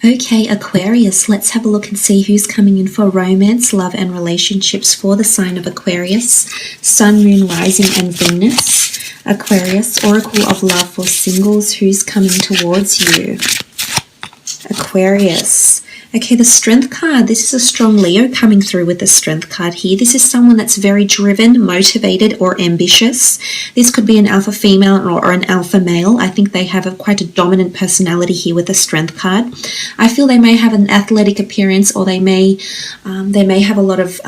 Okay, Aquarius, let's have a look and see who's coming in for romance, love and relationships for the sign of Aquarius. Sun, Moon, Rising and Venus. Aquarius, Oracle of Love for singles, who's coming towards you? Aquarius. Okay, the Strength card. This is a strong Leo coming through with the Strength card here. This is someone that's very driven, motivated, or ambitious. This could be an alpha female or an alpha male. I think they have quite a dominant personality here with the Strength card. I feel they may have an athletic appearance, or they may have a lot of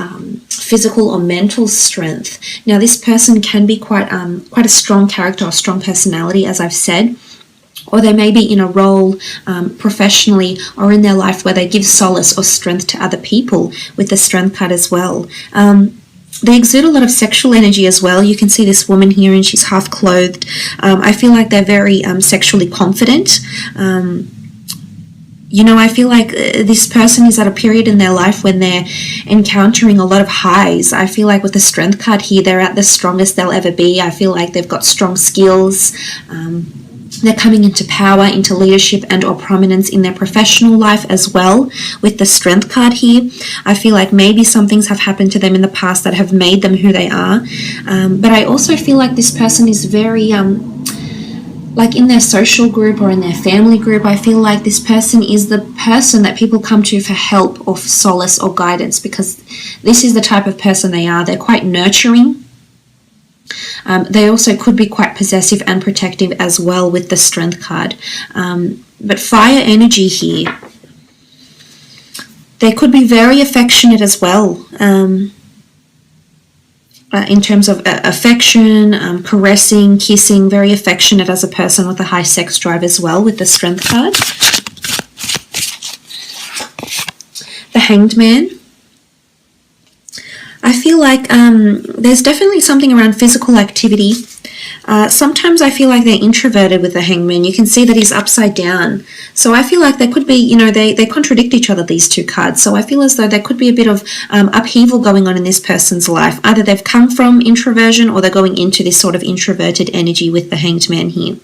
physical or mental strength. Now, this person can be quite a strong character or strong personality, as I've said. Or they may be in a role professionally or in their life where they give solace or strength to other people with the Strength card as well. They exude a lot of sexual energy as well. You can see this woman here and she's half clothed. I feel like they're very sexually confident. I feel like this person is at a period in their life when they're encountering a lot of highs. I feel like with the Strength card here, they're at the strongest they'll ever be. I feel like they've got strong skills. They're coming into power, into leadership and or prominence in their professional life as well with the Strength card here. I feel like maybe some things have happened to them in the past that have made them who they are. But I also feel like this person is very, like in their social group or in their family group, I feel like this person is the person that people come to for help or for solace or guidance, because this is the type of person they are. They're quite nurturing. They also could be quite possessive and protective as well with the Strength card. But fire energy here. They could be very affectionate as well. In terms of affection, caressing, kissing, very affectionate as a person with a high sex drive as well with the Strength card. The Hanged Man. I feel like there's definitely something around physical activity. Sometimes I feel like they're introverted with the Hangman. You can see that he's upside down. So I feel like there could be, they contradict each other, these two cards. So I feel as though there could be a bit of upheaval going on in this person's life. Either they've come from introversion or they're going into this sort of introverted energy with the Hanged Man here.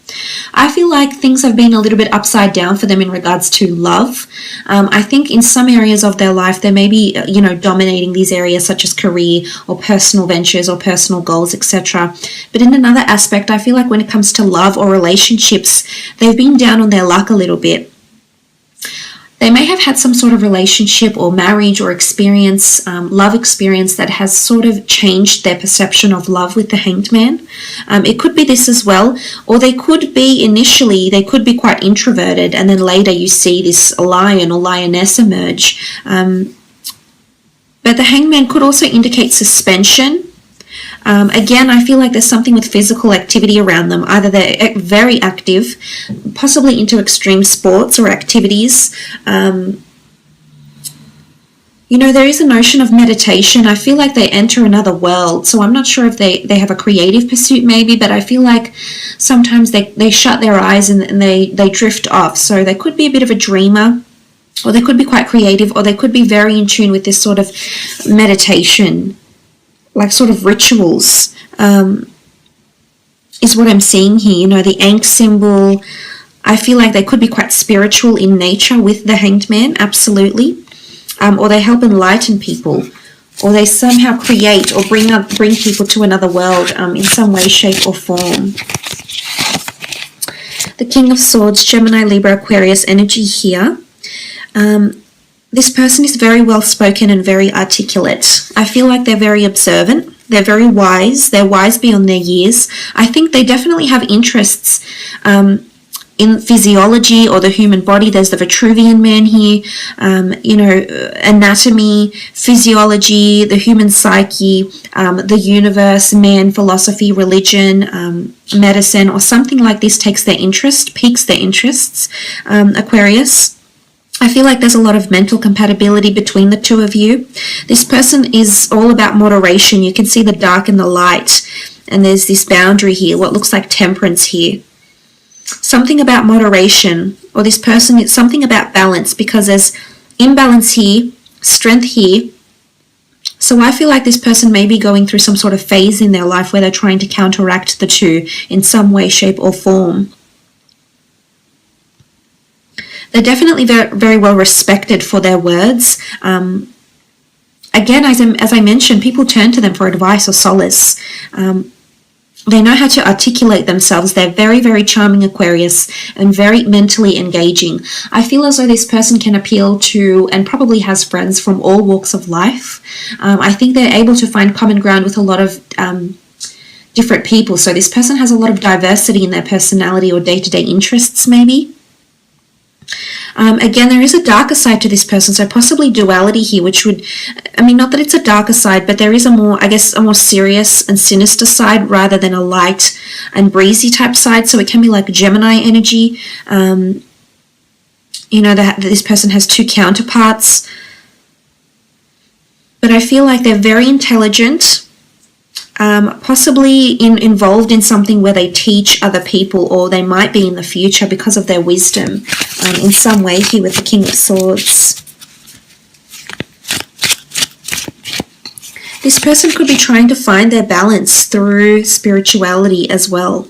I feel like things have been a little bit upside down for them in regards to love. I think in some areas of their life, they may be, dominating these areas such as career or personal ventures or personal goals, etc. But in another aspect, I feel like when it comes to love or relationships, they've been down on their luck a little bit. They may have had some sort of relationship or marriage or experience, love experience that has sort of changed their perception of love with the Hanged Man. It could be this as well, or they could be initially, they could be quite introverted, and then later you see this lion or lioness emerge. But the Hanged Man could also indicate suspension. Again, I feel like there's something with physical activity around them. Either they're very active, possibly into extreme sports or activities. There is a notion of meditation. I feel like they enter another world. So I'm not sure if they have a creative pursuit maybe, but I feel like sometimes they shut their eyes and they drift off. So they could be a bit of a dreamer, or they could be quite creative, or they could be very in tune with this sort of meditation, like sort of rituals, is what I'm seeing here. The Ankh symbol, I feel like they could be quite spiritual in nature with the Hanged Man, absolutely. Or they help enlighten people, or they somehow create or bring people to another world in some way, shape or form. The King of Swords, Gemini, Libra, Aquarius energy here. This person is very well spoken and very articulate. I feel like they're very observant. They're very wise. They're wise beyond their years. I think they definitely have interests in physiology or the human body. There's the Vitruvian Man here, anatomy, physiology, the human psyche, the universe, man, philosophy, religion, medicine, or something like this takes their interest, piques their interests, Aquarius. I feel like there's a lot of mental compatibility between the two of you. This person is all about moderation. You can see the dark and the light, and there's this boundary here, what looks like temperance here. Something about moderation, or this person, it's something about balance, because there's imbalance here, strength here. So I feel like this person may be going through some sort of phase in their life where they're trying to counteract the two in some way, shape or form. They're definitely very, very well respected for their words. Again, as I mentioned, people turn to them for advice or solace. They know how to articulate themselves. They're very, very charming, Aquarius, and very mentally engaging. I feel as though this person can appeal to, and probably has friends from all walks of life. I think they're able to find common ground with a lot of different people. So this person has a lot of diversity in their personality or day-to-day interests, maybe. Again, there is a darker side to this person, so possibly duality here, which would, I mean, not that it's a darker side, but there is a more, I guess, a more serious and sinister side rather than a light and breezy type side. So it can be like Gemini energy. You know, that this person has two counterparts. But I feel like they're very intelligent. Possibly involved in something where they teach other people, or they might be in the future because of their wisdom in some way here with the King of Swords. This person could be trying to find their balance through spirituality as well.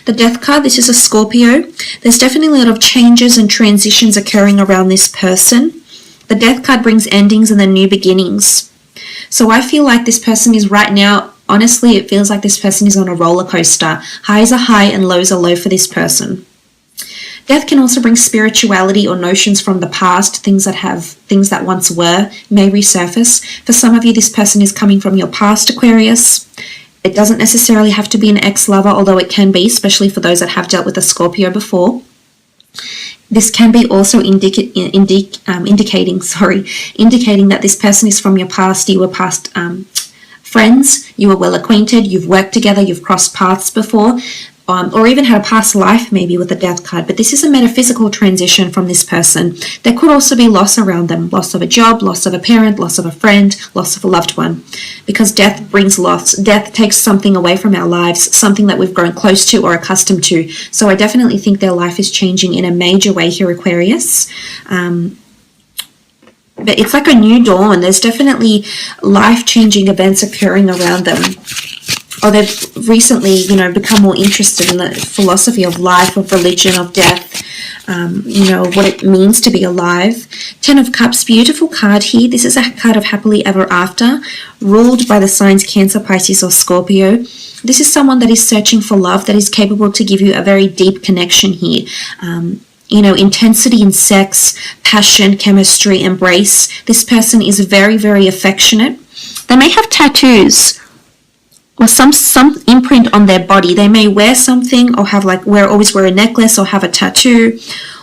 The Death card, this is a Scorpio. There's definitely a lot of changes and transitions occurring around this person. The Death card brings endings and then new beginnings. So I feel like this person is right now, honestly, it feels like this person is on a roller coaster. Highs are high and lows are low for this person. Death can also bring spirituality or notions from the past, things that once were, may resurface. For some of you, this person is coming from your past, Aquarius. It doesn't necessarily have to be an ex-lover, although it can be, especially for those that have dealt with a Scorpio before. This can be also indicating that this person is from your past. You were past friends, you were well acquainted, you've worked together, you've crossed paths before, or even had a past life maybe with the Death card. But this is a metaphysical transition from this person. There could also be loss around them, loss of a job, loss of a parent, loss of a friend, loss of a loved one, because death brings loss. Death takes something away from our lives, something that we've grown close to or accustomed to. So I definitely think their life is changing in a major way here, Aquarius. But it's like a new dawn. There's definitely life-changing events occurring around them. Or they've recently, you know, become more interested in the philosophy of life, of religion, of death, you know, what it means to be alive. 10 of Cups, beautiful card here. This is a card of happily ever after, ruled by the signs Cancer, Pisces, or Scorpio. This is someone that is searching for love, that is capable to give you a very deep connection here. You know, intensity in sex, passion, chemistry, embrace. This person is very, very affectionate. They may have tattoos or some imprint on their body. They may wear something or have always wear a necklace or have a tattoo,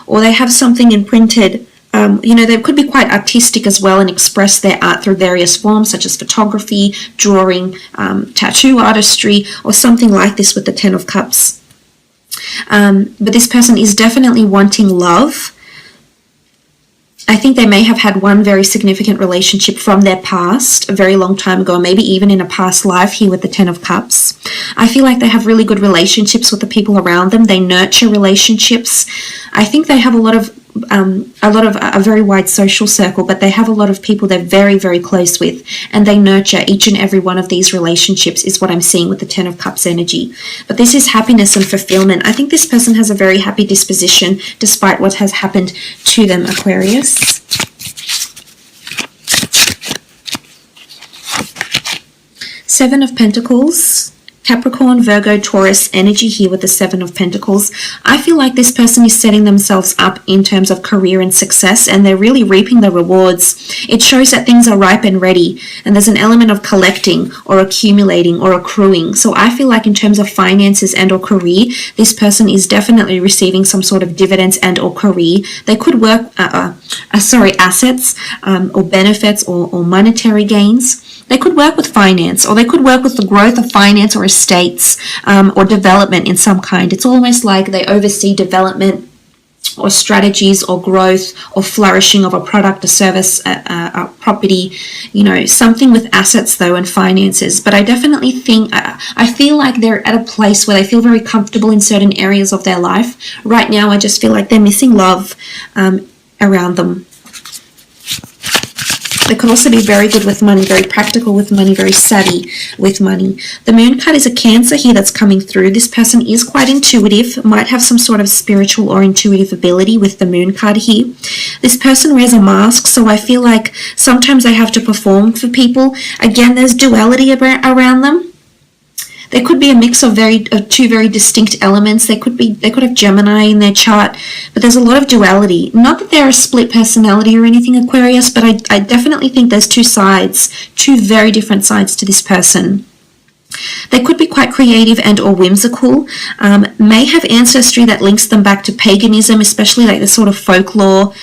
or they have something imprinted. You know, they could be quite artistic as well and express their art through various forms such as photography, drawing, tattoo artistry, or something like this with the 10 of Cups. But this person is definitely wanting love. I think they may have had one very significant relationship from their past a very long time ago, maybe even in a past life here with the 10 of Cups. I feel like they have really good relationships with the people around them. They nurture relationships. I think they have a very wide social circle, but they have a lot of people they're very, very close with, and they nurture each and every one of these relationships is what I'm seeing with the 10 of Cups energy. But this is happiness and fulfillment. I think this person has a very happy disposition despite what has happened to them, Aquarius. Seven of Pentacles. Capricorn, Virgo, Taurus energy here with the 7 of Pentacles. I feel like this person is setting themselves up in terms of career and success, and they're really reaping the rewards. It shows that things are ripe and ready, and there's an element of collecting or accumulating or accruing. So I feel like in terms of finances and or career, this person is definitely receiving some sort of dividends and or career. They could work, assets or benefits or monetary gains. They could work with finance, or they could work with the growth of finance or estates or development in some kind. It's almost like they oversee development or strategies or growth or flourishing of a product, a service, a property, you know, something with assets though and finances. But I definitely think, I feel like they're at a place where they feel very comfortable in certain areas of their life. Right now, I just feel like they're missing love around them. They could also be very good with money, very practical with money, very savvy with money. The Moon card is a Cancer here that's coming through. This person is quite intuitive, might have some sort of spiritual or intuitive ability with the Moon card here. This person wears a mask, so I feel like sometimes they have to perform for people. Again, there's duality around them. There could be a mix of two very distinct elements. They could have Gemini in their chart, but there's a lot of duality. Not that they're a split personality or anything, Aquarius, but I definitely think there's two sides, two very different sides to this person. They could be quite creative and or whimsical, may have ancestry that links them back to paganism, especially like the sort of folklore,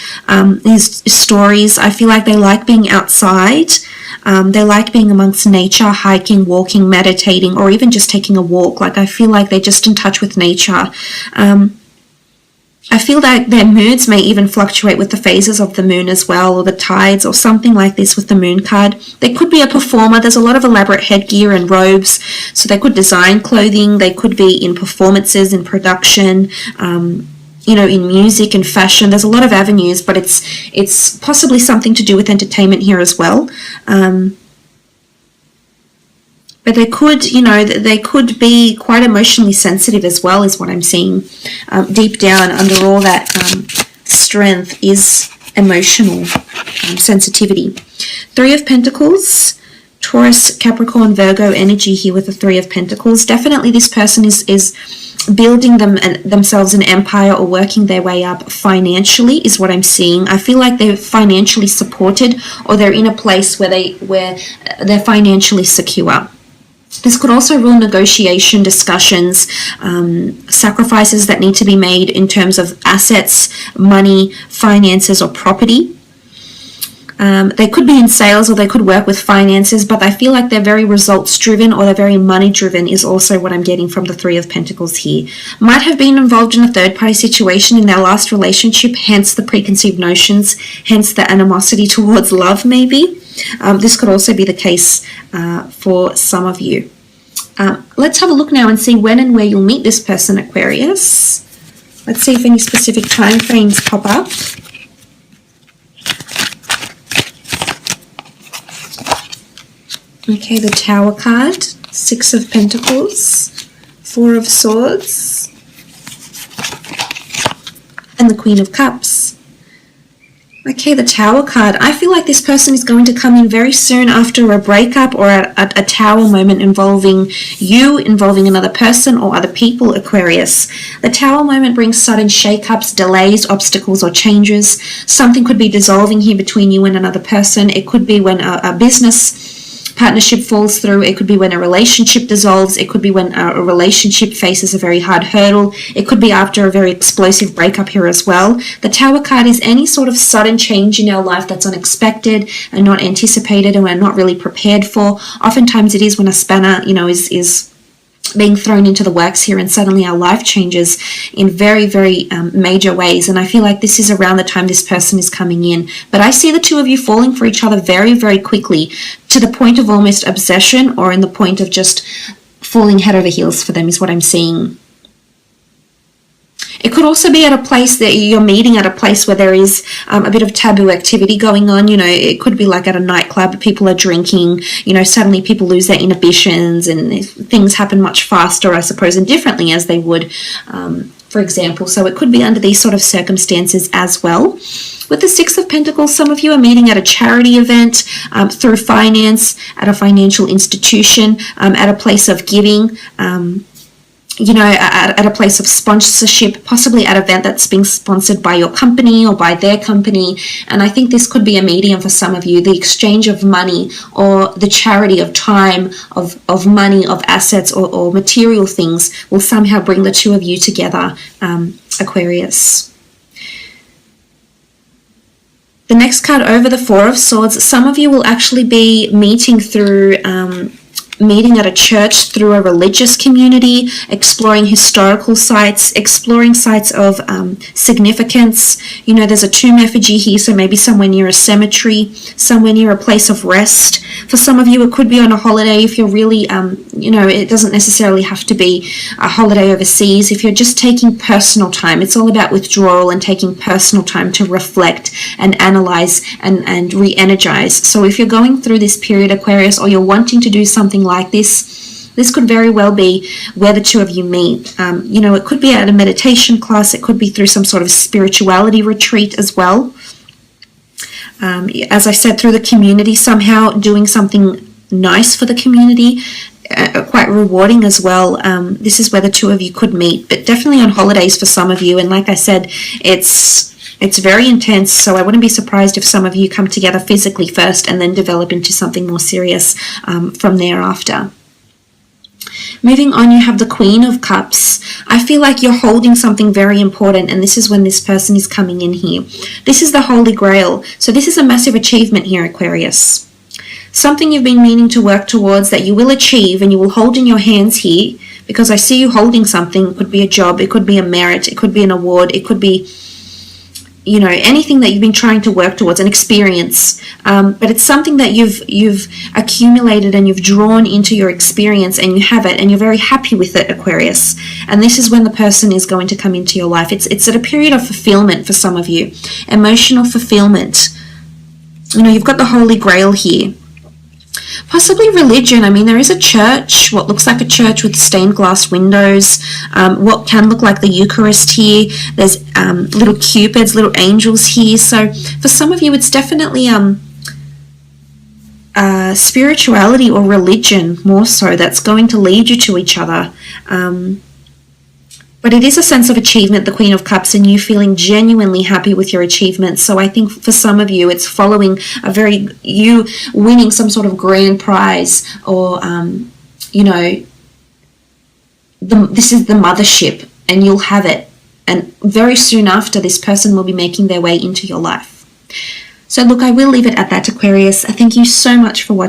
these stories. I feel like they like being outside. They like being amongst nature, hiking, walking, meditating, or even just taking a walk. Like I feel like they're just in touch with nature. I feel that their moods may even fluctuate with the phases of the moon as well, or the tides, or something like this with the Moon card. They could be a performer. There's a lot of elaborate headgear and robes, so they could design clothing. They could be in performances, in production, you know, in music and fashion. There's a lot of avenues, but it's possibly something to do with entertainment here as well. But they could, you know, they could be quite emotionally sensitive as well, is what I'm seeing. Deep down, under all that strength is emotional sensitivity. Three of Pentacles, Taurus, Capricorn, Virgo energy here with the Three of Pentacles. Definitely this person is building themselves an empire or working their way up financially is what I'm seeing. I feel like they're financially supported, or they're in a place where they're financially secure. This could also rule negotiation, discussions, sacrifices that need to be made in terms of assets, money, finances, or property. They could be in sales, or they could work with finances, but I feel like they're very results driven, or they're very money driven is also what I'm getting from the Three of Pentacles here. Might have been involved in a third party situation in their last relationship, hence the preconceived notions, hence the animosity towards love maybe. This could also be the case for some of you. Let's have a look now and see when and where you'll meet this person, Aquarius. Let's see if any specific time frames pop up. Okay, the Tower card, Six of Pentacles, Four of Swords, and the Queen of Cups. Okay, the Tower card. I feel like this person is going to come in very soon after a breakup or a tower moment involving you, involving another person or other people, Aquarius. The Tower moment brings sudden shake-ups, delays, obstacles, or changes. Something could be dissolving here between you and another person. It could be when a business partnership falls through. It could be when a relationship dissolves. It could be when a relationship faces a very hard hurdle. It could be after a very explosive breakup here as well. The Tower card is any sort of sudden change in our life that's unexpected and not anticipated and we're not really prepared for. Oftentimes it is when a spanner, you know, is being thrown into the works here, and suddenly our life changes in very, very major ways. And I feel like this is around the time this person is coming in. But I see the two of you falling for each other very, very quickly, to the point of almost obsession, or in the point of just falling head over heels for them is what I'm seeing. It could also be at a place that you're meeting at a place where there is a bit of taboo activity going on. You know, it could be like at a nightclub, people are drinking, you know, suddenly people lose their inhibitions and things happen much faster, I suppose, and differently as they would, for example. So it could be under these sort of circumstances as well. With the Six of Pentacles, some of you are meeting at a charity event, through finance, at a financial institution, at a place of giving, you know, at a place of sponsorship, possibly at an event that's being sponsored by your company or by their company. And I think this could be a medium for some of you, the exchange of money or the charity of time, of money, of assets or material things will somehow bring the two of you together, Aquarius. The next card over, the Four of Swords, some of you will actually be meeting through meeting at a church, through a religious community, exploring historical sites, exploring sites of significance. You know, there's a tomb effigy here, so maybe somewhere near a cemetery, somewhere near a place of rest. For some of you, it could be on a holiday if you're really, you know, it doesn't necessarily have to be a holiday overseas. If you're just taking personal time, it's all about withdrawal and taking personal time to reflect and analyze and re-energize. So if you're going through this period, Aquarius, or you're wanting to do something like this could very well be where the two of you meet. You know, it could be at a meditation class. It could be through some sort of spirituality retreat as well. As I said, through the community, somehow doing something nice for the community, quite rewarding as well. This is where the two of you could meet, but definitely on holidays for some of you. And like I said, it's very intense, so I wouldn't be surprised if some of you come together physically first and then develop into something more serious from thereafter. Moving on, you have the Queen of Cups. I feel like you're holding something very important, and this is when this person is coming in here. This is the Holy Grail. So this is a massive achievement here, Aquarius. Something you've been meaning to work towards that you will achieve and you will hold in your hands here, because I see you holding something. It could be a job, it could be a merit, it could be an award, it could be, you know, anything that you've been trying to work towards, an experience, but it's something that you've accumulated and you've drawn into your experience, and you have it and you're very happy with it, Aquarius. And this is when the person is going to come into your life. It's at a period of fulfillment for some of you, emotional fulfillment. You know, you've got the Holy Grail here. Possibly religion. I mean, there is a church, what looks like a church with stained glass windows, what can look like the Eucharist here. There's little cupids, little angels here. So for some of you, it's definitely spirituality or religion more so that's going to lead you to each other. But it is a sense of achievement, the Queen of Cups, and you feeling genuinely happy with your achievements. So I think for some of you, it's following you winning some sort of grand prize, or, you know, this is the mothership, and you'll have it. And very soon after, this person will be making their way into your life. So look, I will leave it at that, Aquarius. Thank you so much for watching.